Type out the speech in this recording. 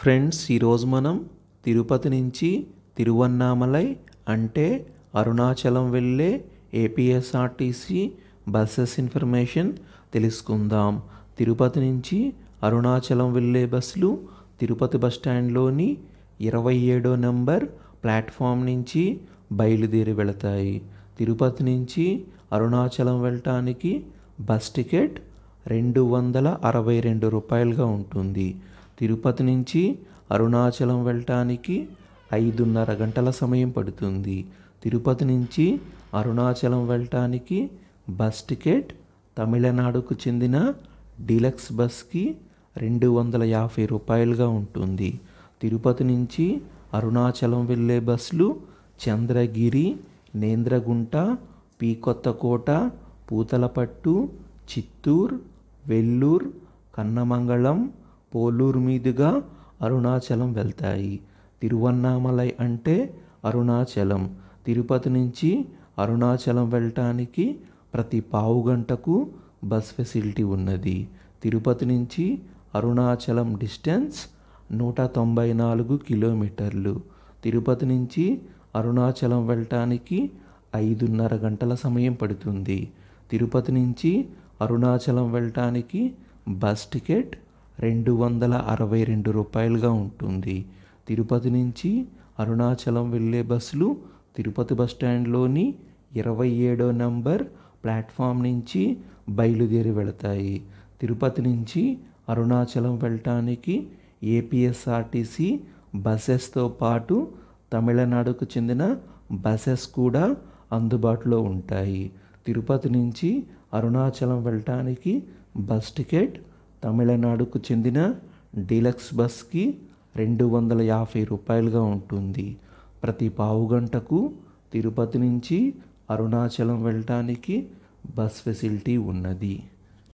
Friends, ఈరోజు మనం తిరుపతి నుంచి తిరువన్నామలై అంటే అరుణాచలం వెళ్ళే ఏపీఎస్ఆర్టీసీ బస్సెస్ ఇన్ఫర్మేషన్ తెలుసుకుందాం. తిరుపతి నుంచి అరుణాచలం వెళ్ళే బస్సులు తిరుపతి బస్టాండ్లోని 27వ నెంబర్ ప్లాట్ఫామ్ నుంచి బయలుదేరి వెళతాయి. తిరుపతి నుంచి అరుణాచలం వెళ్ళటానికి బస్ టికెట్ 262 రూపాయలుగా ఉంటుంది. తిరుపతి నుంచి అరుణాచలం వెళ్ళటానికి 5:30 గంటల సమయం పడుతుంది. తిరుపతి నుంచి అరుణాచలం వెళ్ళటానికి బస్ టికెట్ తమిళనాడుకు చెందిన డీలక్స్ బస్కి 250 రూపాయలుగా ఉంటుంది. తిరుపతి నుంచి అరుణాచలం వెళ్ళే బస్సులు చంద్రగిరి, నేంద్రగుంట, పి కొత్తకోట, పూతలపట్టు, చిత్తూరు, వెల్లూరు, కన్నమంగళం, పోలూరు మీదుగా అరుణాచలం వెళ్తాయి. తిరువన్నామలై అంటే అరుణాచలం. తిరుపతి నుంచి అరుణాచలం వెళ్ళటానికి ప్రతి పావు గంటకు బస్ ఫెసిలిటీ ఉన్నది. తిరుపతి నుంచి అరుణాచలం డిస్టెన్స్ 194 కిలోమీటర్లు. తిరుపతి నుంచి అరుణాచలం వెళ్ళటానికి 5:30 గంటల సమయం పడుతుంది. తిరుపతి నుంచి అరుణాచలం వెళ్ళటానికి బస్ టికెట్ 262 రూపాయలుగా ఉంటుంది. తిరుపతి నుంచి అరుణాచలం వెళ్ళే బస్సులు తిరుపతి బస్టాండ్లోని 27వ నెంబర్ ప్లాట్ఫామ్ నుంచి బయలుదేరి వెళతాయి. తిరుపతి నుంచి అరుణాచలం వెళ్ళటానికి ఏపీఎస్ఆర్టీసీ బస్సెస్తో పాటు తమిళనాడుకు చెందిన బస్సెస్ కూడా అందుబాటులో ఉంటాయి. తిరుపతి నుంచి అరుణాచలం వెళ్ళటానికి బస్ టికెట్ తమిళనాడుకు చెందిన డీలక్స్ బస్కి 250 రూపాయలుగా ఉంటుంది. ప్రతి పావు గంటకు తిరుపతి నుంచి అరుణాచలం వెళ్ళటానికి బస్ ఫెసిలిటీ ఉన్నది.